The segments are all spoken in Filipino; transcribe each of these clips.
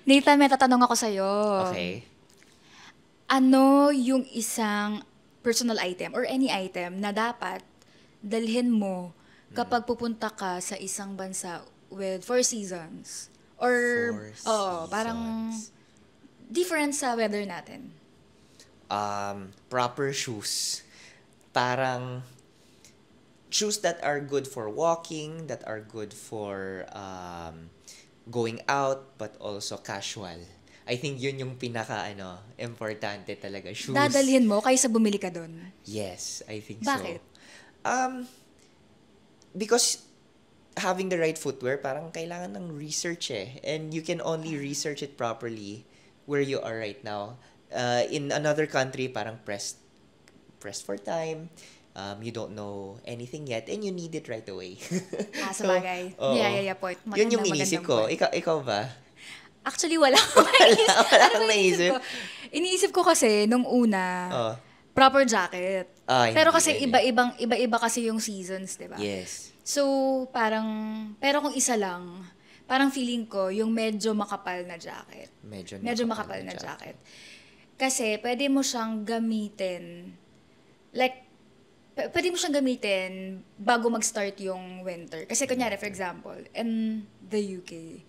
Nathan, may tatanong ako sa'yo. Okay. Ano yung isang personal item or any item na dapat dalhin mo kapag pupunta ka sa isang bansa with four seasons? Or, oo, parang Seasons. different sa weather natin. Proper shoes. Parang shoes that are good for walking, that are good for going out, but also casual. I think yun yung importante talaga. Shoes. Dadalhin mo kaysa bumili ka doon. Yes, I think Bakit? so. Because having the right footwear, parang kailangan ng research eh. And you can only research it properly where you are right now. In another country, parang pressed for time. You don't know anything yet and you need it right away. Sa bagay. oo. Yeah, point. Yun yung inisip ko. Ikaw ba? Actually, wala Wala kang naisip? Iniisip ko kasi, nung una, Oh. proper jacket. Hindi Pero kasi rin iba-iba kasi yung seasons, di ba? Yes. So, pero kung isa lang, parang feeling ko, yung medyo makapal na jacket. Medyo makapal na jacket. Kasi, pwede mo siyang gamitin, like, pwede mo siyang gamitin bago mag-start yung winter. Kasi, kunyari, for example, in the UK,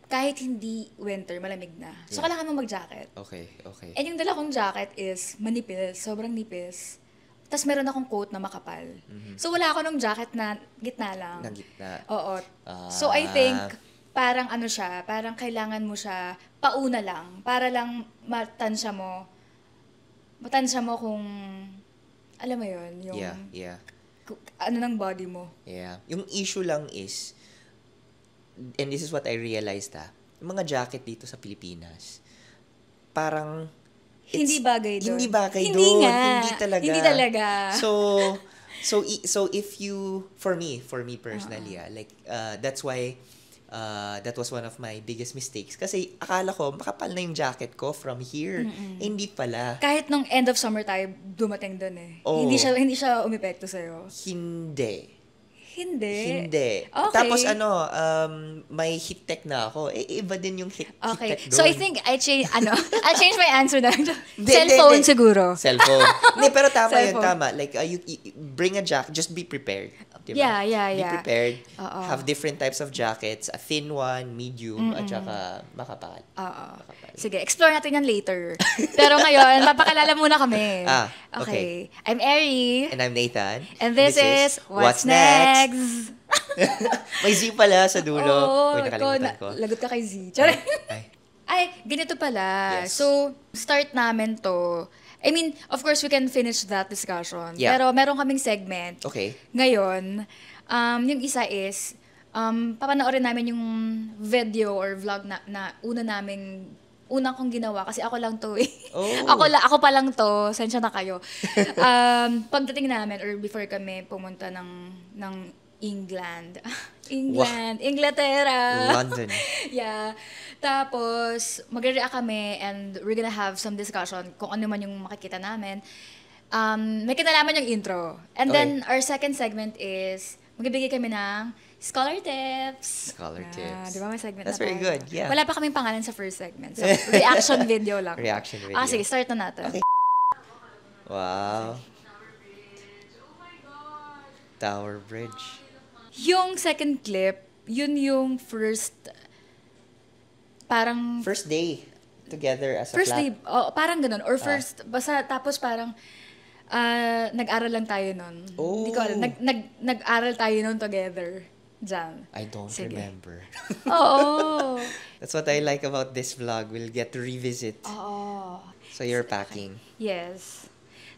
kahit hindi winter, malamig na. So, Yeah. kailangan mo mag-jacket. Okay. And yung dala kong jacket is manipis, sobrang nipis. Tapos meron akong coat na makapal. So wala ako nung jacket na gitna lang. Na gitna. Oo. So I think parang siya, parang kailangan mo siya pauna lang para lang matansya mo kung alam mo yun, yung Yeah. ng body mo. Yeah. Yung issue lang is, and this is what I realized yung mga jacket dito sa Pilipinas, parang Hindi bagay doon. Hindi bagay Hindi doon. nga. Hindi talaga. So, So if you, for me personally, that's why, that was one of my biggest mistakes. Kasi akala ko, makapal na yung jacket ko from here. Hindi pala. kahit nung end of summer tayo dumating doon eh. Oo. Hindi siya umepekto sa'yo. Hindi. Hindi. Okay. Tapos may heat tech na ako. Iba din yung heat Okay. tech doon. So I think I'll change my answer na. Hindi, Cellphone hindi. siguro. Cellphone. Hindi, pero tama yun, Cellphone. tama. Like, you bring a jacket, just be prepared. Diba? Yeah. Be prepared. Oo. Have different types of jackets. A thin one, medium, at saka makapal. Oo. Sige, explore natin yan later. Pero ngayon, papakilala muna kami. Okay. I'm Eri. And I'm Nathan. And this is What's Next? May Z pala sa dulo. Oo, Uy, nakalimutan ko. lagot ka kay Z. Charing. Ay. Ganito pala. Yes. So, start namin to. I mean, of course, we can finish that discussion. Yeah. Pero meron kaming segment. Okay. Ngayon, yung isa is, papanoorin namin yung video or vlog na unang kong ginawa kasi ako lang to eh. Oh. Ako pa lang to. Sensya na kayo. Pagdating namin or before kami pumunta ng England. Inglaterra. London. Yeah. Tapos, magre-react kami and we're gonna have some discussion kung ano man yung makikita namin. May kinalaman yung intro. And then, our second segment is, magbibigay kami ng Scholar Tips. Scholar Tips. Di ba may segment That's na very tayo? good, yeah. Wala pa kaming pangalan sa first segment. So, reaction video lang. Reaction video. Sige, start na natin. Okay. Wow. Tower Bridge. Yung second clip, yun yung parang First day together as a first flat. day, parang ganun. Or first, basta tapos parang nag-aral lang tayo nun. Oh. Hindi ko alam. Nag-aral tayo nun together. Diyan. I don't Sige. remember. Oo. That's what I like about this vlog. We'll get to revisit. Oo. So you're packing. Yes.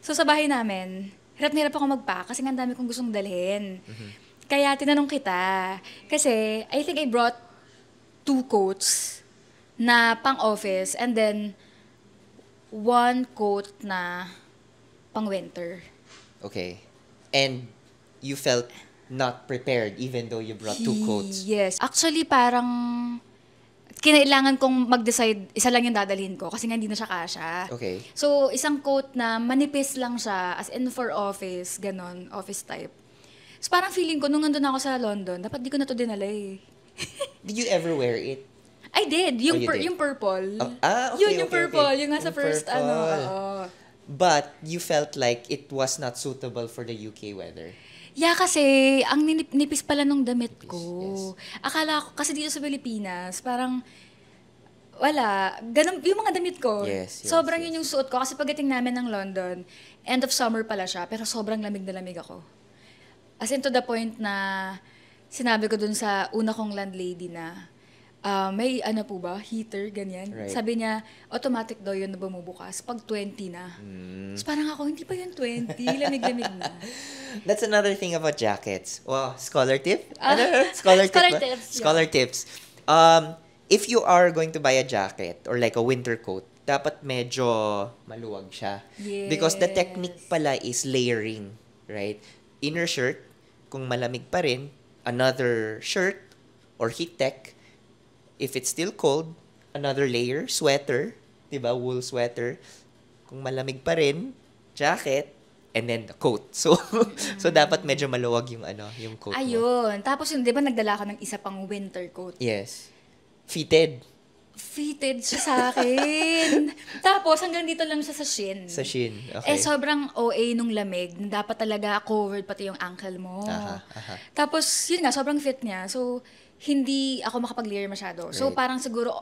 So sa bahay namin, hirap na hirap ako mag-pack kasi nga ang dami kong gustong dalhin. Kaya tinanong kita. Kasi I think I brought 2 coats na pang-office and then 1 coat na pang-winter. Okay. And you felt not prepared even though you brought 2 coats. Yes. Actually, parang kinailangan kong mag-decide, isa lang yung dadalhin ko kasi nga hindi na siya kasha. Okay. So, isang coat na manipis lang siya, as in for office, ganon, office type. So, parang feeling ko, nung nandun ako sa London, dapat di ko na to dinala eh. Did you ever wear it? I did. Yung, you did? yung purple. Okay, Yun, yung purple. Yung nasa first, purple. oo. But you felt like it was not suitable for the UK weather. Yeah, kasi ang nipis pala nung damit ko. Yes. Akala ko, kasi dito sa Pilipinas, parang wala. Ganun, yung mga damit ko. Yes, sobrang yes. yun yung suot ko. Kasi pagdating namin ng London, end of summer pala siya, pero sobrang lamig na lamig ako. As in to the point na sinabi ko dun sa una kong landlady na, may ano po ba, heater, ganyan. Right. Sabi niya, automatic daw yun na bumubukas pag 20 na. Tapos parang ako, hindi pa yun 20, lamig-lamig na. That's another thing about jackets. Wow, scholar tip? Scholar tip Scholar ba? tips, yeah. Scholar tips. If you are going to buy a jacket or like a winter coat, dapat medyo maluwag siya. Yes. Because the technique pala is layering, right? Inner shirt, kung malamig pa rin, another shirt or heat tech. If it's still cold, another layer, sweater, 'di ba? Wool sweater. Kung malamig pa rin, jacket, and then the coat. So so dapat medyo maluwag yung yung coat mo. Ayun. Tapos yun, di ba nagdala ako ng isa pang winter coat? Yes. Fitted. Fitted siya sa akin. Tapos hanggang dito lang siya sa shin. Sa shin. Okay. Sobrang OA nung lamig. Dapat talaga covered pati yung ankle mo. Aha. Tapos, yun nga, sobrang fit niya. So, hindi ako makapag-layer masyado. So, Right. parang siguro,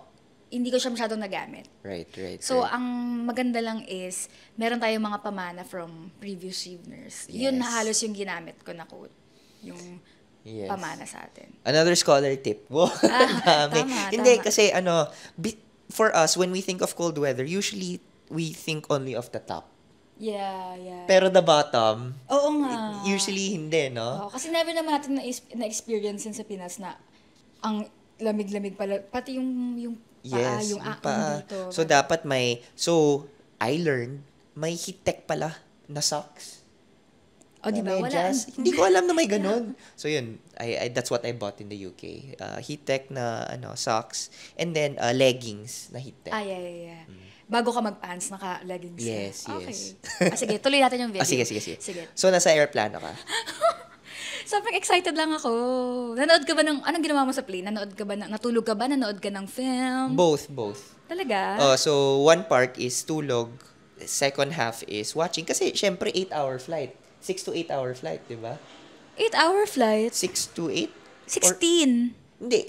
hindi ko siya masyadong nagamit. Right. So, right. ang maganda lang is, meron tayong mga pamana from previous eveners. Yun Yes. halos yung ginamit ko na quote. Yung Yes. pamana sa atin. Another scholar tip. Wow. Dami. Tama, Hindi, tama. kasi for us, when we think of cold weather, usually we think only of the top. Yeah. Pero the bottom, Oo nga. usually hindi, no? Oo, kasi never naman natin na-experience yun sa Pinas na ang lamig-lamig pala. Pati yung paa, Yes, yung yung akong paa. dito. So, dapat I learned, may heat tech pala na socks. O, di ba? Wala. Medyas. Hindi ko alam na may ganun. So, yun. That's what I bought in the UK. Heat tech na socks. And then, leggings na heat tech. Yeah. Bago ka mag-pants, naka-leggings. Yes, Okay. yes. Sige, tuloy natin yung video. Sige. So, nasa airplano ka? Sobrang excited lang ako. Nanood ka ba anong ginawa mo sa plane? Natulog ka ba? Nanood ka ng film? Both. Talaga? So, one part is tulog. Second half is watching. Kasi, syempre, 8-hour flight. 6 to 8-hour flight, di ba? 8-hour flight? 6 to 8? 16. Hindi,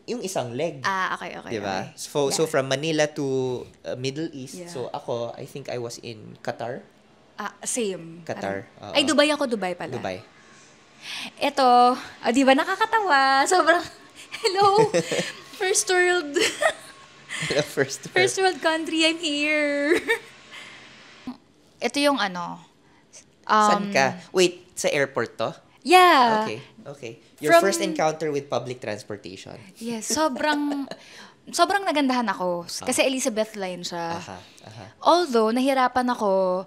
yung isang leg. Okay. Di ba? Okay. So, from Manila to Middle East. Yeah. So, ako, I think I was in Qatar. Same. Qatar. Ay, Dubai ako. Dubai pala. Dubai. Ito, di ba nakakatawa? Sobrang, hello, first world world country, I'm here. Ito yung Saan ka? Wait, sa airport to? Yeah. Okay. Your first encounter with public transportation. Yes, sobrang nagandahan ako. Kasi Elizabeth Line siya. Aha. Although, nahirapan ako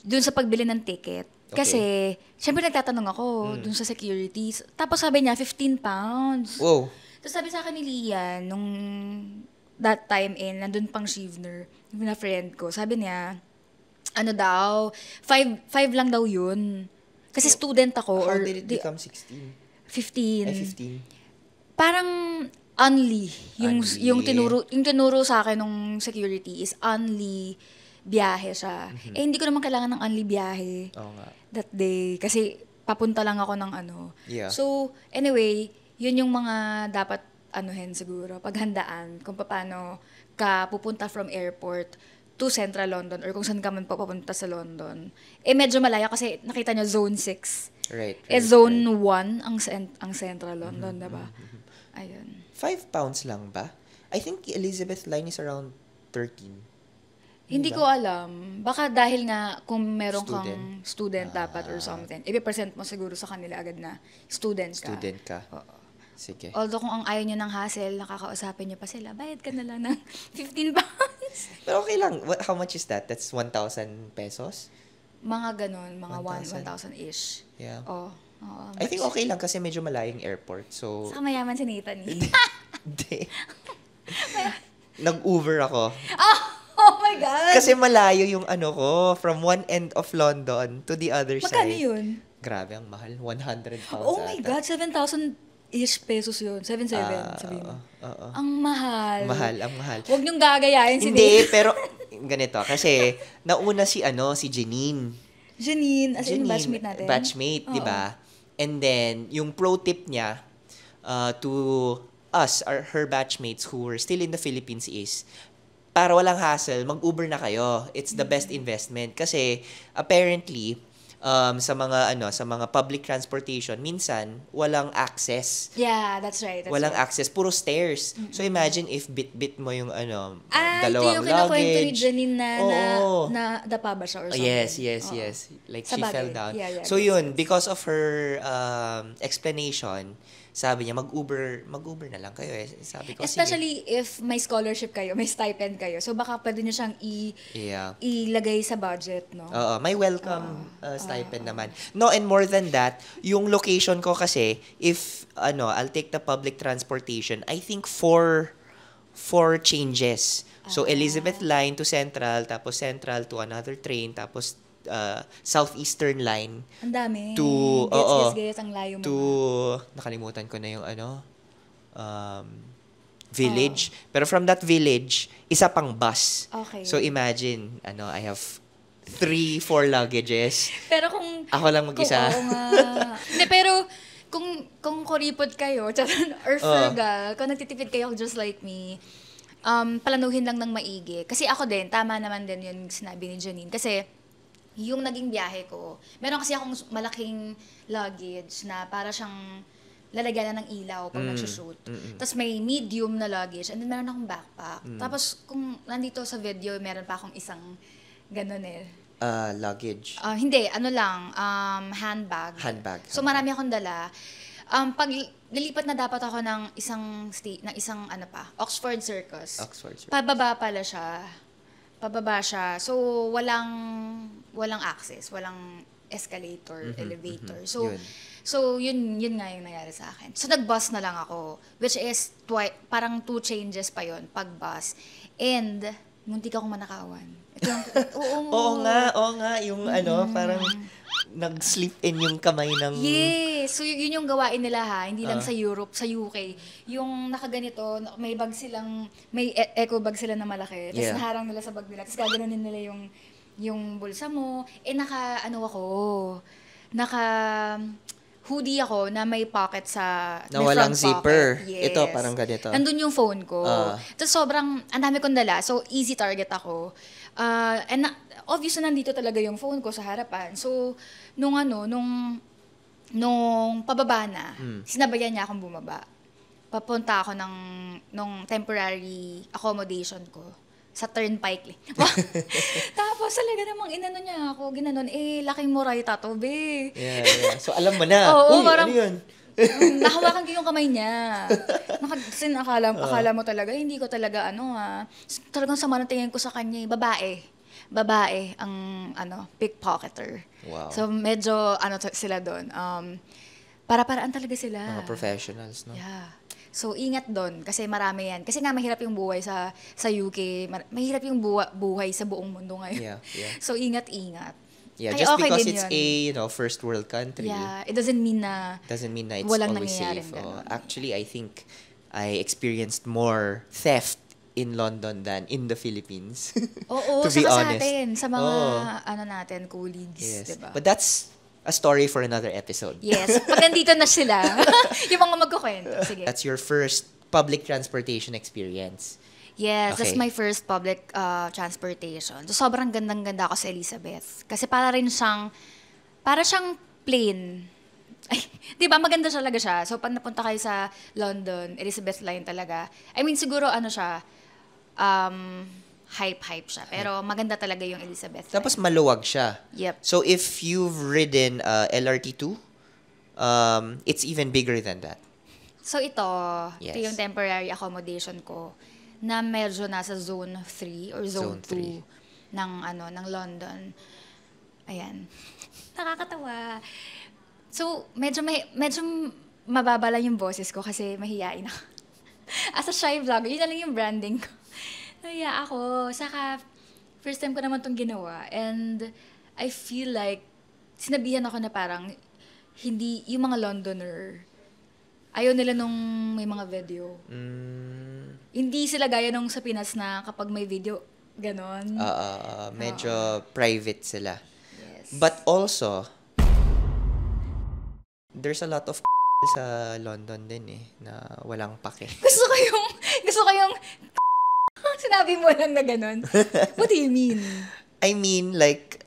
dun sa pagbili ng ticket. Kasi, syempre nagtatanong ako dun sa security. Tapos sabi niya, 15 pounds. Wow. Tapos sabi sa akin ni Lian, nung that time nandun pang Shivner, yung na friend ko, sabi niya, 5 lang daw yun. Kasi student ako. How did it become 16? 15. Ay, 15. Parang only. Yung Only. yung tinuro sa akin nung security is only biyahe siya. Hindi ko naman kailangan ng only biyahe. Oo nga. That day. Kasi papunta lang ako ng Yeah. So, anyway, yun yung mga dapat siguro, paghandaan kung paano ka pupunta from airport to Central London or kung saan ka man papunta sa London. Medyo malaya kasi nakita nyo Zone 6. Right. Zone 1 ang Central London, diba? Ayun. 5 pounds lang ba? I think Elizabeth Line is around 13. Hindi ko alam. Baka dahil nga kung meron kang Student. student dapat or something, i-present mo siguro sa kanila agad na student ka. Student ka. Oo. Sige. Although kung ang ayaw nyo ng hassle, nakakausapin nyo pa sila, bayad ka na lang ng 15 pounds. Pero okay lang. How much is that? That's 1,000 pesos? Mga ganon, mga 1,000. 1,000-ish. Yeah. Oo. I think okay lang kasi medyo malayong airport. So, Saka mayaman si Nathan. hindi. Nag-Uber ako. Oh my God! Kasi malayo yung ko, from one end of London to the other Magkano side. yun? Grabe, ang mahal. 100 pounds Oh my ata. God, 7,000 8-ish pesos yun. 7-7, sabihin mo. Ang mahal. Ang mahal. Huwag niyong gagayahin si Hindi, pero ganito. Kasi, nauna si Janine. Janine, as in batchmate natin? Batchmate, di ba? And then, yung pro tip niya to us, her batchmates who were still in the Philippines is, para walang hassle, mag-Uber na kayo. It's the best investment. Kasi, apparently, sa mga public transportation, minsan, walang access. Yeah, that's right. Walang access. Puro stairs. So, imagine if bit-bit mo yung, dalawang ito yung kinakwento ni luggage. Janine na dapa ba siya or something? Yes. Like, she Sabagay. fell down. Yeah, so, yun, because of her explanation, sabi niya, mag-Uber na lang kayo. Sabi ko, especially if may scholarship kayo, may stipend kayo. So, baka pwede niyo siyang ilagay sa budget, no? Oo, may welcome stipend naman. No, and more than that, yung location ko kasi, if, I'll take the public transportation, I think 4 changes. So, Elizabeth Line to Central, tapos Central to another train, tapos Southeastern Line. Ang dami. To, Gets, ang layo mo. To, nakalimutan ko na yung village. Pero from that village, isa pang bus. Okay. So imagine, I have 3-4 luggages. Pero kung... Ako lang mag-isa. Oo nga. Hindi, pero kung kuripot kayo, or frugal, kung nagtitipid kayo just like me, palanuhin lang ng maigi. Kasi ako din, tama naman din yung sinabi ni Janine. Kasi, yung naging biyahe ko, meron kasi akong malaking luggage na para siyang lalagyan na ng ilaw pag nagsushoot. Tapos may medium na luggage and then meron akong backpack. Tapos kung nandito sa video, meron pa akong isang ganun Luggage? Hindi, handbag. So marami akong dala. Pag lilipat na dapat ako ng isang Oxford Circus. Pababa siya. So, walang access, walang escalator, elevator. So yun nga yung nangyari sa akin. So, nag-bus na lang ako, which is parang 2 changes pa yon pag bus. And, muntik akong manakawan. Oo nga, yung parang nag-slip in yung kamay ng... Yes! So, yun yung gawain nila hindi lang sa Europe, sa UK. Yung nakaganito, may bag silang, may eco bag sila na malaki. Tapos naharang nila sa bag nila. Tapos gaganunin nila yung bulsa mo. Hoodie ako na may pocket na walang zipper. Yes. Ito, parang ganito. Nandun yung phone ko. Tapos sobrang, ang dami kong dala. So, easy target ako. Obvious na nandito talaga yung phone ko sa harapan. So, nung pababa na, sinabayan niya akong bumaba. Papunta ako nung temporary accommodation ko sa Turnpike. Tapos talaga namang inano niya ako, ginanon, laking Morayta to, be. Yeah. So, alam mo na. Oo, parang, ano yun? Nahawakan ko yung kamay niya. Akala mo talaga, hindi ko talaga, talagang sama ng tingin ko sa kanya, babae ang pickpocketer. Wow. So medyo sila doon. Para-paraan talaga sila. Mga professionals, no? Yeah. So ingat doon kasi marami yan. Kasi nga mahirap yung buhay sa UK. Mahirap yung buhay sa buong mundo ngayon. Yeah. So ingat-ingat. Yeah, just okay because it's a first world country. Yeah, it doesn't mean na it's walang always safe. Ganun. Actually, I think I experienced more theft in London than in the Philippines. Oo, to be honest. Sa atin, sa mga colleagues, yes. diba? But that's a story for another episode. Yes, pag nandito na sila, yung mga magkukwento. Sige. That's your first public transportation experience. Yes, that's my first public transportation. So, sobrang gandang-ganda ako sa Elizabeth. Kasi para siyang plane. Ay, di ba, maganda talaga siya. So, pag napunta kayo sa London, Elizabeth Line talaga. I mean, siguro hype siya. Pero maganda talaga yung Elizabeth Line. Tapos maluwag siya. Yep. So, if you've ridden LRT2, it's even bigger than that. So, ito yung temporary accommodation ko na medyo nasa zone 3 or zone 2 ng London. Ayan. Nakakatawa. So, medyo mababa lang yung boses ko kasi mahiyain ako. As a shy vlogger, yun na lang yung branding ko. Nahiya ako. Saka, first time ko naman itong ginawa. And I feel like, sinabihan ako na parang, hindi, yung mga Londoner, Ayaw nila nung may mga video. Hindi sila gaya nung sa Pinas na kapag may video, ganon. Medyo private sila. Yes. But also, there's a lot of sa London din na walang pake. Gusto ko yung sinabi mo lang na ganon. What do you mean? I mean, like,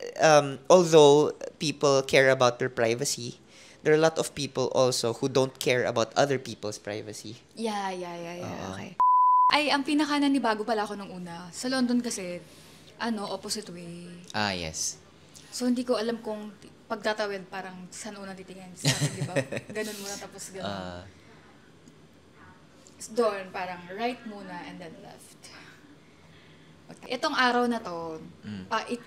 although people care about their privacy, there are a lot of people also who don't care about other people's privacy. Yeah. Okay. Ay, ang pinaka-nanibago pala ako nung una. Sa London kasi, opposite way. Yes. So, hindi ko alam kung pagtatawid parang saan unang titingin. Sa akin, di ba? Ganun muna, tapos ganun. Doon, parang right muna and then left. Okay. Itong araw na to,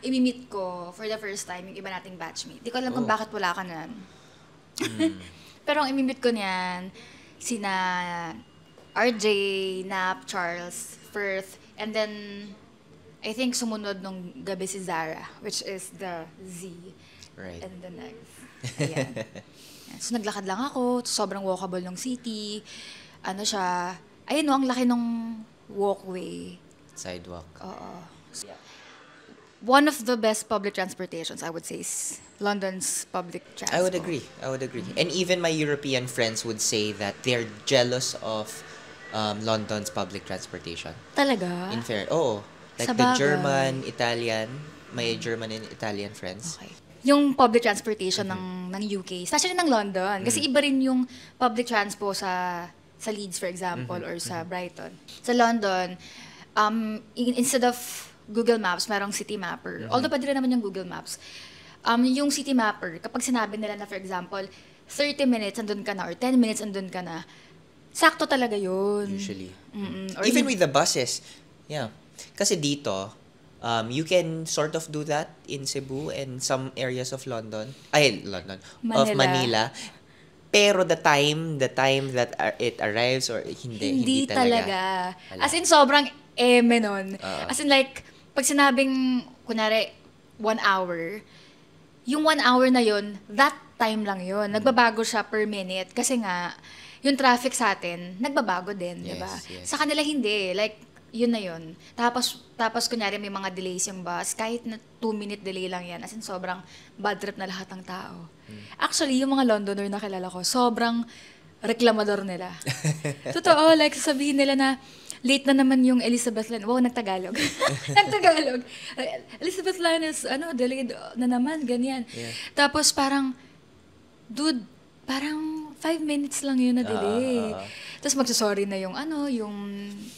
imimit ko for the first time yung iba nating batchmate. Di ko alam kung bakit wala ka nan. Pero ang imimit ko niyan, sina RJ, Nap, Charles, Firth, and then I think sumunod nung gabi si Zara, which is the Z. Right. And the next. Ayan. So naglakad lang ako, sobrang walkable ng city. Ayun ang laki ng walkway. Sidewalk. Oo. One of the best public transportations, I would say, is London's public transport. I would agree. And even my European friends would say that they're jealous of London's public transportation. Talaga? In fair, oo. Like the German, Italian, my German and Italian friends. Okay. Yung public transportation ng UK, especially ng London, kasi iba rin yung public transpo sa Leeds, for example, or sa Brighton. Sa London, instead of Google Maps, merong City Mapper. Although pwede rin naman yung Google Maps. Yung City Mapper, kapag sinabi nila na, for example, 30 minutes andun ka na or 10 minutes andun ka na, sakto talaga yun. Usually. Even with the buses. Yeah. Kasi dito, you can sort of do that in Cebu and some areas of London. Of Manila. Pero the time that it arrives or hindi talaga. As in, sobrang nun. As in, like, pag sinabing, kunwari, 1 hour, yung 1 hour na yun, that time lang yun. Nagbabago siya per minute. Kasi nga, yung traffic sa atin, nagbabago din, di ba? Yes. Sa kanila hindi. Like, yun na yun. Tapos kunyari may mga delays yung bus, kahit na 2-minute delay lang yan. As in, sobrang bad trip na lahat ng tao. Actually, yung mga Londoner na kilala ko, sobrang reklamador nila. Totoo, like, sasabihin nila na, late na naman yung Elizabeth Line. Wow, nagtagalog. Nagtagalog. Elizabeth Line is, delayed na naman, ganyan. Yeah. Tapos parang, dude, parang 5 minutes lang yun na delay. Tapos magsasorry na yung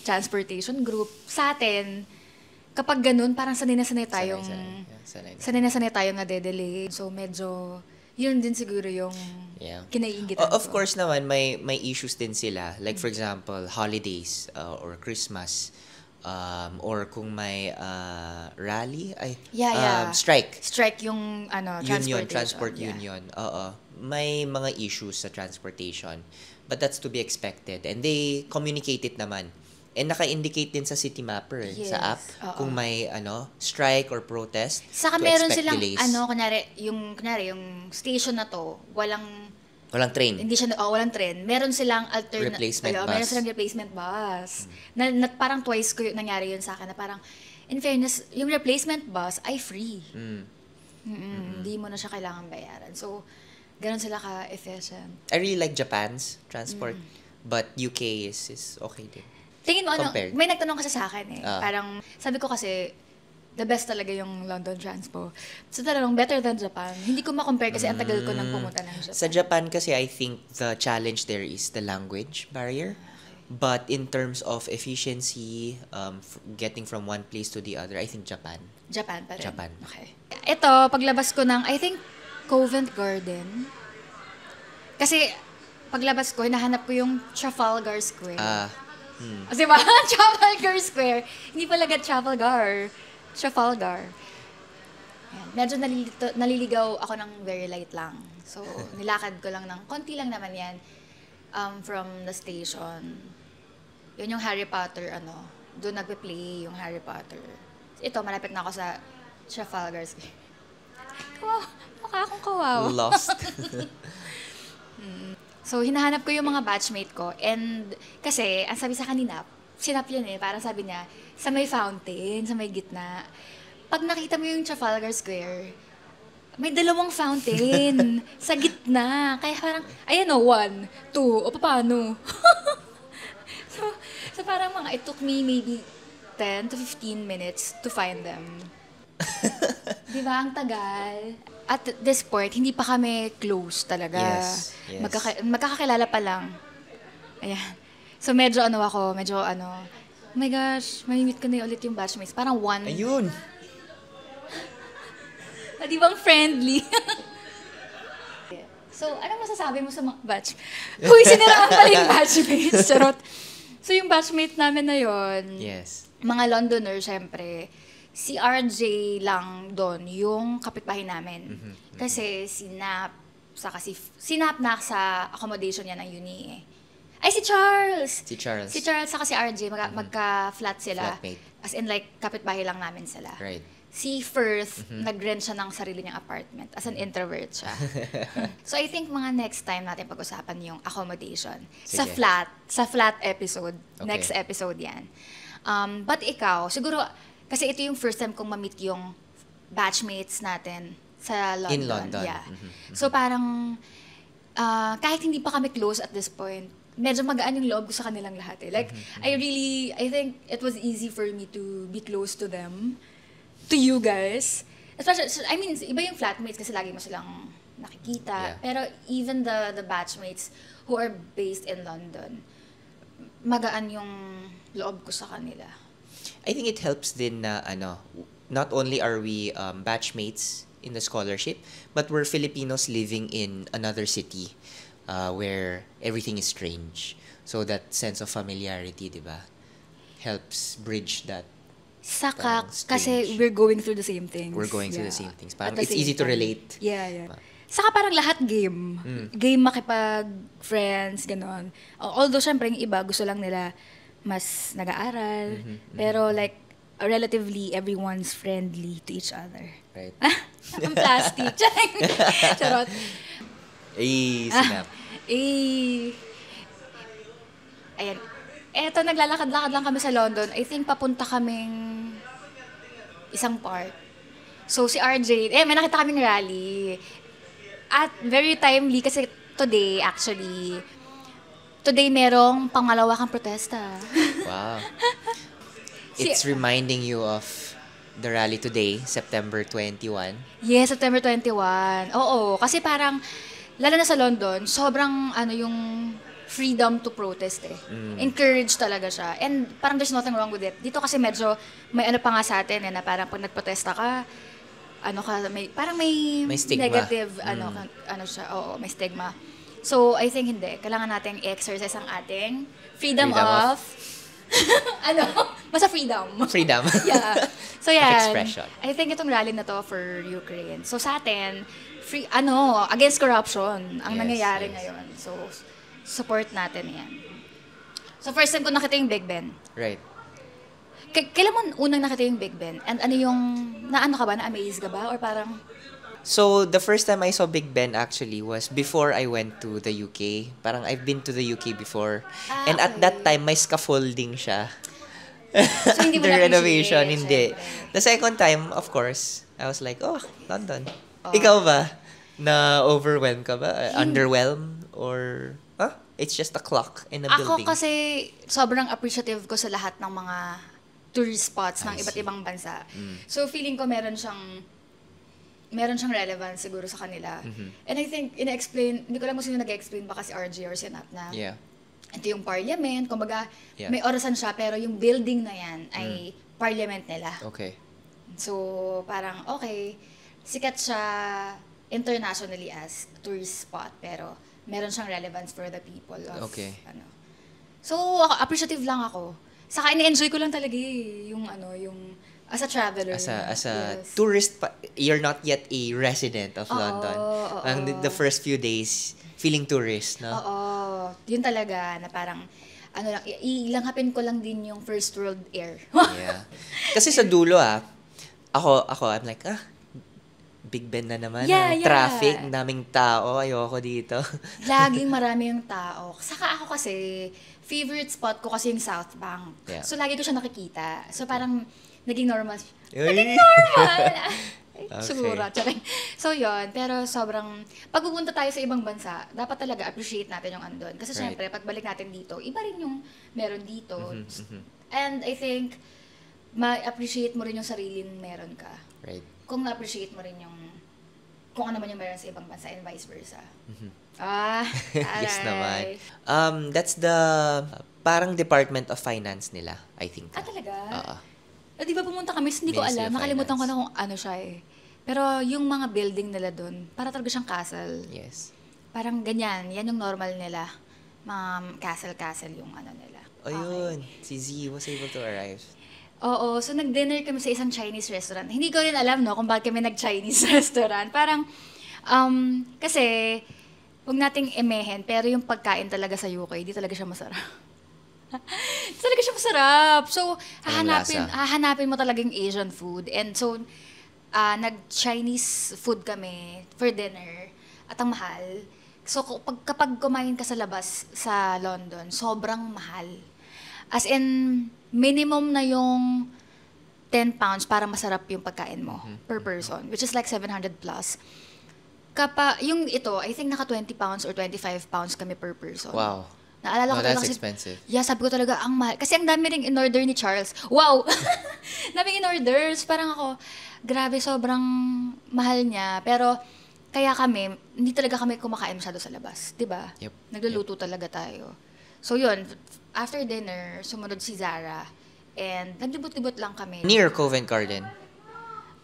transportation group. Sa atin, kapag ganun, parang sanay na sanay tayong nade-delay. So medyo, yun din siguro yung kinaiingitan ko. Of course naman, may issues din sila. Like for example, holidays or Christmas. Or kung may rally, strike. Strike yung transport union. May mga issues sa transportation. But that's to be expected. And they communicate it naman. And naka-indicate din sa City Mapper, sa app, kung may strike or protest. Saka meron silang delays. Kunyari yung station na to, walang train. Hindi siya walang train. Meron silang replacement bus. Meron silang replacement bus. Na parang twice ko nangyari yun sa akin na parang in fairness, yung replacement bus ay free. Hindi mo na siya kailangan bayaran. So ganun sila ka-efficient. I really like Japan's transport, but UK is okay din. Tingin mo, compared. May nagtanong kasi sa akin parang, sabi ko kasi, the best talaga yung London Transpo. So talagang better than Japan. Hindi ko ma-compare kasi ang tagal ko nang pumunta ng Japan. Sa Japan kasi, I think the challenge there is the language barrier. But in terms of efficiency, getting from one place to the other, I think Japan. Japan pa rin? Japan. Okay. Ito, paglabas ko ng, I think, Covent Garden. Kasi, paglabas ko, hinahanap ko yung Trafalgar Square. Diba? Trafalgar Square. Hindi palaga Trafalgar. Yan. Medyo naliligaw ako ng very light lang. So, nilakad ko lang ng, konti lang naman yan, from the station. Yun yung Harry Potter, doon nagpe-play yung Harry Potter. Ito, malapit na ako sa Trafalgar Square. Mukha akong kawawa. Lost. So, hinahanap ko yung mga batchmate ko. And, kasi, ang sabi sa kanina, sinap yun parang sabi niya, sa may fountain, sa may gitna. Pag nakita mo yung Trafalgar Square, may dalawang fountain sa gitna. Kaya parang, ayan o, 1, 2, o paano? so, parang it took me maybe 10 to 15 minutes to find them. Di ba? Ang tagal. At this point, hindi pa kami close talaga. Yes. Magkakakilala pa lang. Ayan. So, medyo oh my gosh, mamimit ko na ulit yung batchmates. Parang 1. Ayun! Di bang friendly? So, ano masasabi mo sa mga batch? Huy, siniraan pala yung batchmates. Charot. So, yung batchmate namin na yon, yes, mga Londoner, syempre, si RJ lang doon, yung kapitbahay namin. Kasi si Nap na sa accommodation niya ng uni Ay, si Charles! Si Charles saka si RJ, magka-flat sila. Flatmate. As in, kapitbahay lang namin sila. Right. Si Firth, nag-rent siya ng sarili niyang apartment. As an introvert siya. So, I think mga next time natin pag-usapan yung accommodation. Sige. Sa flat episode. Okay. Next episode yan. But ikaw, siguro, kasi ito yung first time kong ma-meet yung batchmates natin sa London. In London. Yeah. So, parang, kahit hindi pa kami close at this point, medyo magaan yung loob ko sa kanilang lahat Like, I think it was easy for me to be close to them. To you guys. Especially, I mean, iba yung flatmates kasi lagi mo silang nakikita. Yeah. Pero even the batchmates who are based in London, magaan yung loob ko sa kanila. I think it helps din na not only are we batchmates in the scholarship, but we're Filipinos living in another city where everything is strange. So that sense of familiarity, di ba, helps bridge that. Saka, kasi we're going through the same things. We're going through the same things. Parang At the it's same easy to time. relate. Yeah. Saka parang lahat game. Game makipag-friends, gano'n. Although, syempre, yung iba, gusto lang nila mas nag-aaral. Pero relatively, everyone's friendly to each other. Right. Ang plastic. Charot. Sinap. Ayan. Eto, naglalakad-lakad lang kami sa London. I think papunta kaming isang park. So, si RJ, may nakita kaming rally. At very timely kasi today merong pangmalawakang protesta. Wow. It's reminding you of the rally today, September 21. Yes, September 21. Oo, kasi parang, lalo na sa London, sobrang yung freedom to protest Encourage talaga siya. And parang there's nothing wrong with it. Dito kasi medyo may pa nga sa atin na parang pag nagprotesta ka, parang may stigma. Negative, siya. Oo, may stigma. So, I think hindi. Kailangan nating exercise ang ating freedom of basta freedom. Freedom. Yeah. So, yan. Expression. I think itong rally na to for Ukraine. So, sa atin, against corruption ang nangyayari ngayon. So, support natin yan. So, first time ko nakita yung Big Ben. Right. Kailan mo unang nakita yung Big Ben? And na-amaze ka ba? Or parang... So, the first time I saw Big Ben actually was before I went to the UK. Parang I've been to the UK before. And at that time, may scaffolding siya. So, hindi mo the renovation, hindi. Syempre. The second time, of course, I was like, London. Ikaw ba? Na-overwhelm ka ba? Underwhelmed? Or... It's just a clock in a building. Ako kasi sobrang appreciative ko sa lahat ng mga tourist spots ng iba't ibang bansa. So feeling ko meron siyang relevance siguro sa kanila. And I think hindi ko lang kung sino nag-explain ba kasi RJ or Sinap na ito yung parliament, kumbaga may orasan siya pero yung building na yan ay parliament nila. Okay. So parang sikat siya internationally as tourist spot pero meron siyang relevance for the people of, So, appreciative lang ako. Saka, ini-enjoy ko lang talaga yung as a traveler. As a tourist, you're not yet a resident of London. The first few days, feeling tourist, no? Oo. Yun talaga, na parang, ilanghapin ko lang din yung first world air. Yeah. Kasi sa dulo, ako, I'm like, Big Ben na naman. Yeah, yeah. Traffic, daming tao. Ayoko dito. Laging marami yung tao. Saka ako kasi, favorite spot ko kasi yung South Bank. Yeah. So, lagi ko siya nakikita. So, parang naging normal. Uy! Normal! Okay. Siguro. So, yun. Pero sobrang, pag pupunta tayo sa ibang bansa, dapat talaga appreciate natin yung andun. Kasi syempre, pagbalik natin dito, iba rin yung meron dito. And I think, ma-appreciate mo rin yung sariling meron ka. Right. Kung na-appreciate mo rin yung kung ano man yung meron sa ibang bansa and vice versa. Yes naman. That's the parang Department of Finance nila, I think. Talaga? Di ba pumunta kami, hindi ko alam. Nakalimutan ko na kung ano siya eh. Pero yung mga building nila doon, para talaga siyang castle. Yes. Parang ganyan. Yan yung normal nila. Mga castle yung ano nila. Ayun. Si Z was able to arrive. Oo. So, nag-dinner kami sa isang Chinese restaurant. Hindi ko rin alam, no, kung bakit kami nag-Chinese restaurant. Parang, kasi, huwag nating emehen, pero yung pagkain talaga sa UK, di talaga siya masarap. Talaga siya masarap. So, hahanapin mo talaga yung Asian food. And so, nag-Chinese food kami for dinner. At ang mahal. So, kapag kumain ka sa labas sa London, sobrang mahal. As in, minimum na yung 10 pounds para masarap yung pagkain mo per person, which is like 700 plus. Yung ito, I think naka 20 pounds or 25 pounds kami per person. Wow. Naalala ko that's talaga expensive. Yeah, sabi ko talaga, ang mahal. Kasi ang dami ring in-order ni Charles. Wow! Daming in-orders. Parang ako, grabe, sobrang mahal niya. Pero, kaya kami, hindi talaga kami kumakain masyado sa labas. Diba? Yep. Nagluluto talaga tayo. So, yun. After dinner, sumunod si Zara. And, naglibot-libot lang kami. Near Covent Garden.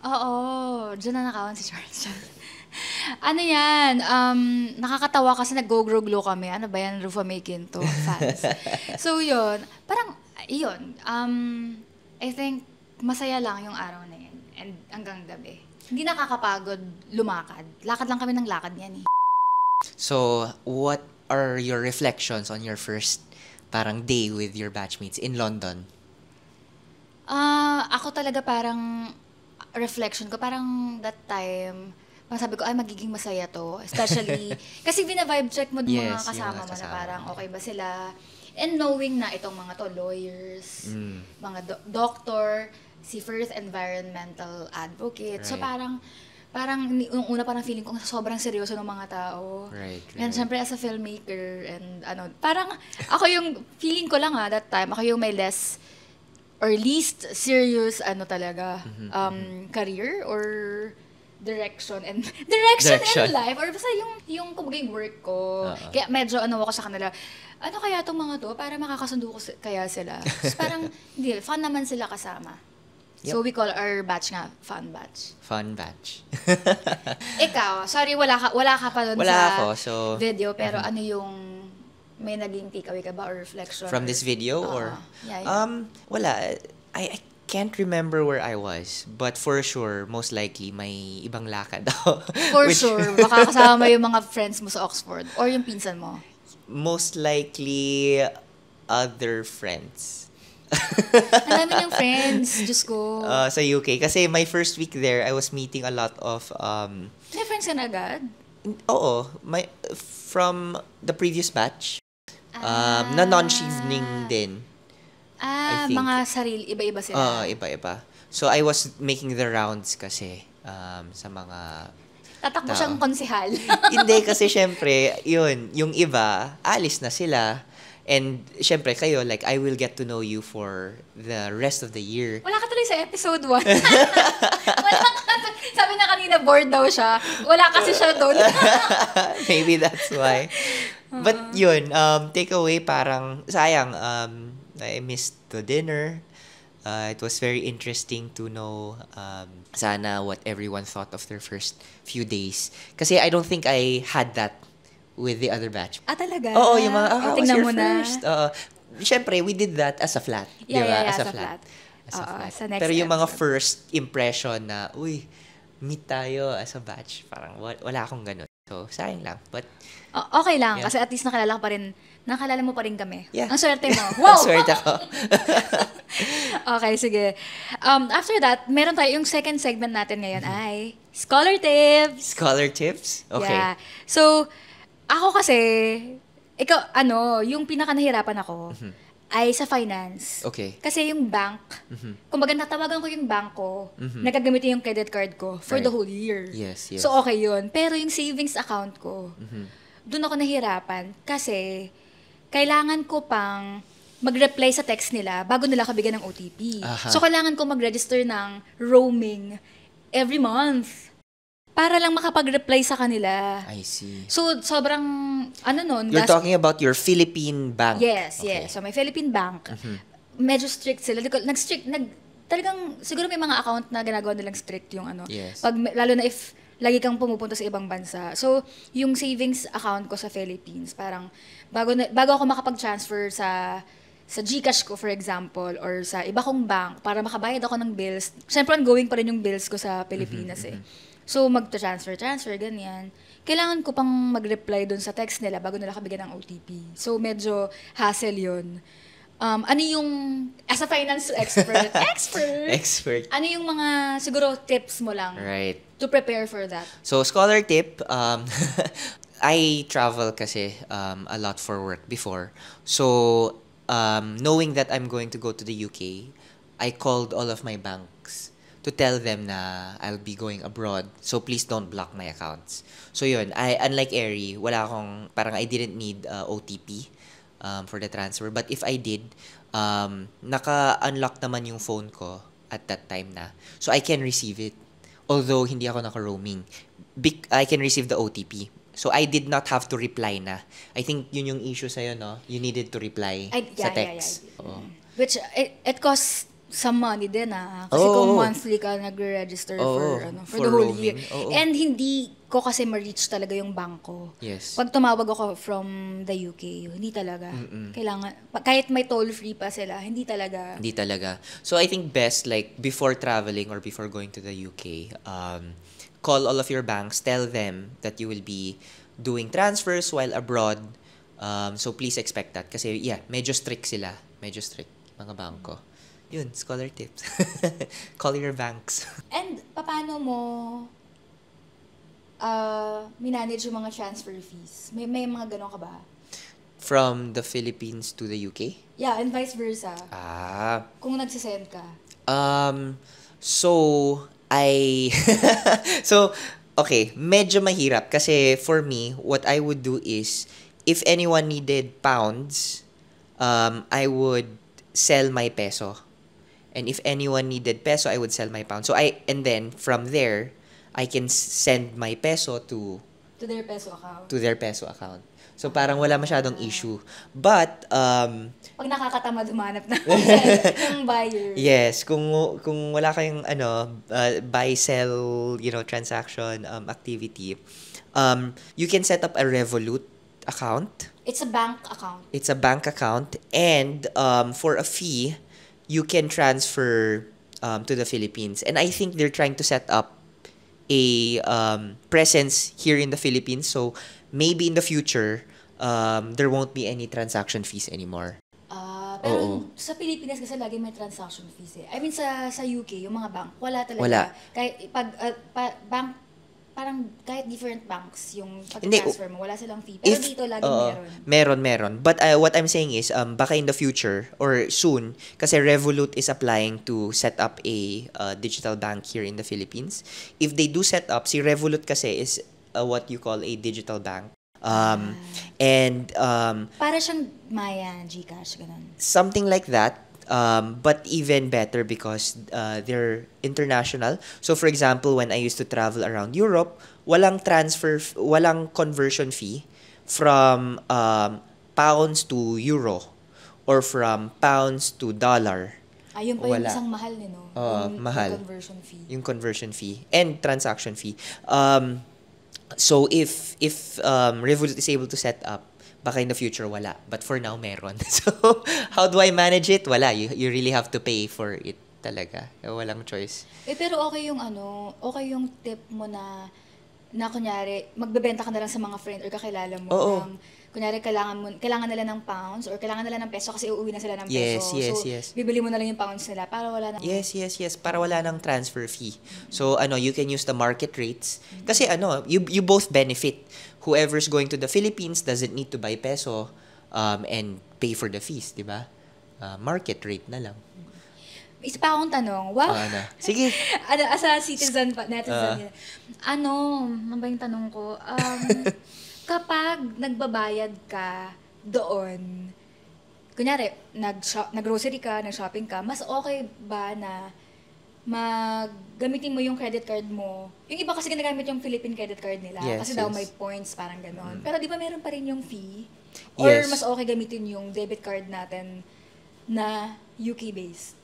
Oo. Diyan na nakawan si Charles. Ano yan, nakakatawa kasi nag-go-grow-glow kami. Ano ba yan, Rufamakin to, fans. So, yun. Parang, yun. I think, masaya lang yung araw na yun. And hanggang gabi. Hindi nakakapagod lumakad. Lakad lang kami ng lakad yan eh. So, what are your reflections on your first parang day with your batchmates in London? Ako talaga parang, reflection ko, parang that time, sabi ko, ay, magiging masaya to. Especially, kasi bina-vibe check mo yung mga kasama mo na parang, okay ba sila? And knowing na itong mga to, lawyers, mga doctor, si First Environmental Advocate. Right. So parang, yung una parang feeling ko, sobrang seryoso ng mga tao. Right. And syempre, as a filmmaker, and parang, ako yung, feeling ko lang that time, ako yung may less, or least serious, talaga, career, or direction in life, or basta yung kumbaga yung work ko. Kaya medyo ako sa kanila, ano kaya itong mga to, para makakasundo ko kaya sila. So, parang, hindi, fun naman sila kasama. Yep. So we call our batch nga, fun batch. Fun batch. Ikaw, sorry, wala ka pa doon sa video, pero ano yung, may naging takeaway ka ba or reflection? From this video or? Yeah. Wala. I can't remember where I was, but for sure, most likely, may ibang lakad ako. For sure. Baka kasama mo yung mga friends mo sa Oxford or yung pinsan mo. Most likely, other friends. Ang dami yung friends. Diyos ko. Sa UK. Kasi my first week there, I was meeting a lot of... May friends ka na agad? Oo. From the previous batch. Na non-evening din. Mga sarili, iba-iba sila. Iba-iba. So, I was making the rounds kasi sa mga... Tatakbo siyang konsehal. Hindi, kasi syempre, yun, yung iba, alis na sila. And syempre, kayo, like, I will get to know you for the rest of the year. Wala ka tuloy sa episode 1. Sabi na kanina, bored daw siya. Wala kasi siya doon. Maybe that's why. But yun, takeaway, parang, sayang, I missed the dinner. It was very interesting to know sana what everyone thought of their first few days. Kasi I don't think I had that with the other batch. Talaga? Oo, yung mga, how was your first? Siyempre, we did that as a flat. Yeah, as a flat. Sa next Pero yung mga first impression na, uy, meet tayo as a batch, parang wala akong ganun. So, sayang lang. But, okay lang, kasi at least nakilala ka pa rin nakalala mo pa rin kami. Yeah. Ang swerte mo. Wow! Ang swerte ko. Okay, sige. After that, meron tayo yung second segment natin ngayon ay Scholar Tips. Scholar Tips? Okay. Yeah. So, ako kasi, yung pinaka nahirapan ako ay sa finance. Okay. Kasi yung bank, kumbaga natawagan ko yung bank ko, nagagamitin yung credit card ko for the whole year. Yes. So, okay yun. Pero yung savings account ko, doon ako nahirapan kasi kailangan ko pang mag-reply sa text nila bago nila kabigyan ng OTP. Aha. So, kailangan ko mag-register ng roaming every month para lang makapag-reply sa kanila. I see. So, sobrang, You're talking about your Philippine bank. Yes, Okay. yes. So, may Philippine bank. Medyo strict sila. Talagang, siguro may mga account na ginagawa nilang strict yung Yes. Lalo na if lagi kang pumupunta sa ibang bansa. So, yung savings account ko sa Philippines, parang, bago ako makapag-transfer sa GCash ko, for example, or sa iba kong bank, para makabayad ako ng bills. Siyempre, ongoing pa rin yung bills ko sa Pilipinas eh. So, transfer, ganyan. Kailangan ko pang mag-reply dun sa text nila bago nila kabigyan ng OTP. So, medyo hassle yun. Ano yung, as a finance expert, ano yung mga, siguro, tips mo lang Right. to prepare for that? So, scholar tip, I travel kasi a lot for work before. So, knowing that I'm going to go to the UK, I called all of my banks to tell them na I'll be going abroad. So, please don't block my accounts. So, yun. Unlike Airy, parang I didn't need OTP for the transfer. But if I did, naka-unlock naman yung phone ko at that time na. So, I can receive it. Although, hindi ako naka-roaming. I can receive the OTP. So, I did not have to reply na. I think yun yung issue sa'yo, no? You needed to reply sa text. Yeah. Which, it costs some money din, Kasi kung monthly ka nagre-register for the whole year. And hindi ko kasi ma-reach talaga yung bangko. Yes. Pag tumawag ako from the UK, hindi talaga. Kailangan, kahit may toll-free pa sila, hindi talaga. Hindi talaga. So, I think best, like, before traveling or before going to the UK, call all of your banks, tell them that you will be doing transfers while abroad. So, please expect that. Kasi, medyo strict sila. Medyo strict, mga bangko. Yun, scholar tips. Call your banks. And, paano mo minanage yung mga transfer fees? May mga ganon ka ba? From the Philippines to the UK? Yeah, and vice versa. Kung nagsisend ka. So, okay, medyo mahirap. Kasi for me, what I would do is, if anyone needed pounds, I would sell my peso. And if anyone needed peso, I would sell my pound. And then, from there, I can send my peso to their peso account. To their peso account. So, parang wala masyadong issue. But, pag nakakatamad humanap ng buyer. Yes, kung wala kayong, buy-sell, transaction, activity, you can set up a Revolut account. It's a bank account. It's a bank account. And, for a fee, you can transfer to the Philippines. And I think they're trying to set up a presence here in the Philippines. So, maybe in the future, there won't be any transaction fees anymore. Pero sa Pilipinas kasi lagi may transaction fees eh. I mean, sa UK, yung mga bank, wala talaga. Wala. Kahit bank, parang kahit different banks yung pag-transfer mo, wala silang fee. Pero dito lagi meron. But what I'm saying is, baka in the future or soon, kasi Revolut is applying to set up a digital bank here in the Philippines. If they do set up, si Revolut kasi is what you call a digital bank. And para siyang Maya, GCash, ganun. Something like that. But even better because they're international. So for example, when I used to travel around Europe, walang conversion fee from pounds to euro or from pounds to dollar. Ayun pa yung isang mahal no? Mahal. Yung conversion fee. Yung conversion fee and transaction fee. So if Revolut is able to set up, baka in the future wala. But for now, meron. So, how do I manage it? Wala. You really have to pay for it talaga. Walang choice. Pero okay yung tip mo na na kunyari, magbebenta ka na lang sa mga friend or kakilala mo Oo. ng, kunyari, kailangan nila ng pounds or kailangan nila ng peso kasi uuwi na sila ng peso. Yes. Bibili mo na lang yung pounds nila para wala na. Yes. Para wala ng transfer fee. So, you can use the market rates. Kasi, you both benefit. Whoever's going to the Philippines doesn't need to buy peso and pay for the fees, di ba? Market rate na lang. Isa pa akong tanong. Wow. Sige. As a citizen, netizen. Ano ba yung tanong ko? Kapag nagbabayad ka doon, kunyari, nag-grocery ka, nag-shopping ka, mas okay ba na gamitin mo yung credit card mo? Yung iba kasi ginagamit yung Philippine credit card nila. Kasi daw may points, parang ganon. Pero di ba meron pa rin yung fee? Or mas okay gamitin yung debit card natin na UK-based?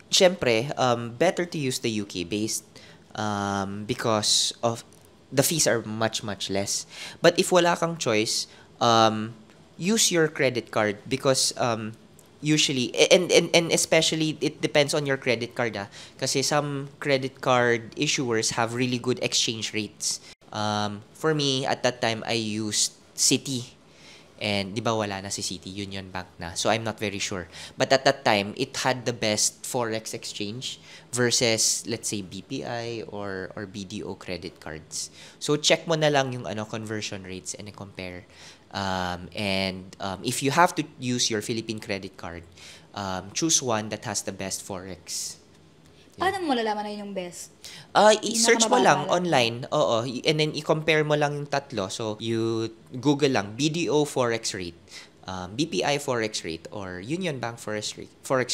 Syempre, better to use the UK-based because of the fees are much, much less. But if wala kang choice, use your credit card because usually, and especially, it depends on your credit card. Kasi some credit card issuers have really good exchange rates. For me, at that time, I used Citi. And di ba wala na si Citi, Union Bank na. So I'm not very sure. But at that time, it had the best forex exchange versus, let's say, BPI or BDO credit cards. So check mo na lang yung conversion rates and compare. If you have to use your Philippine credit card, choose one that has the best forex. Paano mo malalaman na yung best? I-search mo lang online. Oo. And then, i-compare mo lang yung tatlo. So, you Google lang, BDO Forex Rate, BPI Forex Rate, or Union Bank Forex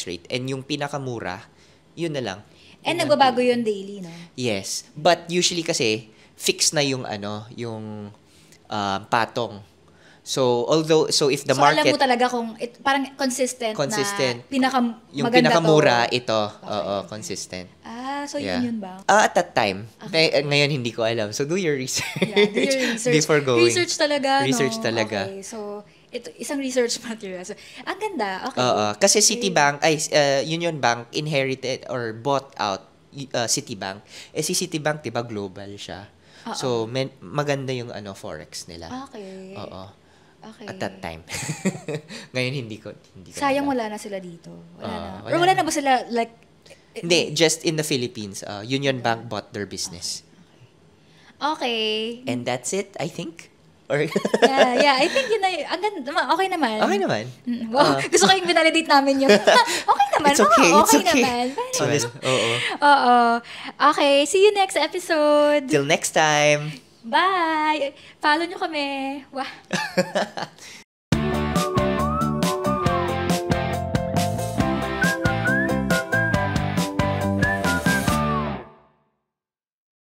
Rate. And yung pinakamura, yun na lang. And nagbabago yun daily, no? Yes. But usually kasi, fixed na yung yung patong. So if the market... So, alam mo talaga kung parang consistent na yung pinakamura ito. Oo, consistent. So yun ba? At that time. Okay. Ngayon hindi ko alam. So do your research. Yeah, do your research. Before going. Research talaga, Research talaga. Okay, so ito, isang research material. So, ang ganda. Okay. Kasi Citibank, Union Bank inherited or bought out Citibank. Si Citibank, diba, global siya. So, maganda yung forex nila. Okay. Oo. Okay. At that time. Ngayon hindi ko sayang wala na sila dito. Wala na ba sila like hindi, just in the Philippines. Union Bank bought their business. Okay. And that's it, I think. Or yeah, I think yun na okay naman. Okay naman. Wow, gusto ko yung binalidate namin yun. Okay naman. It's okay. Okay naman. Oo. Okay, see you next episode. Till next time. Bye! Follow nyo kami. Wah!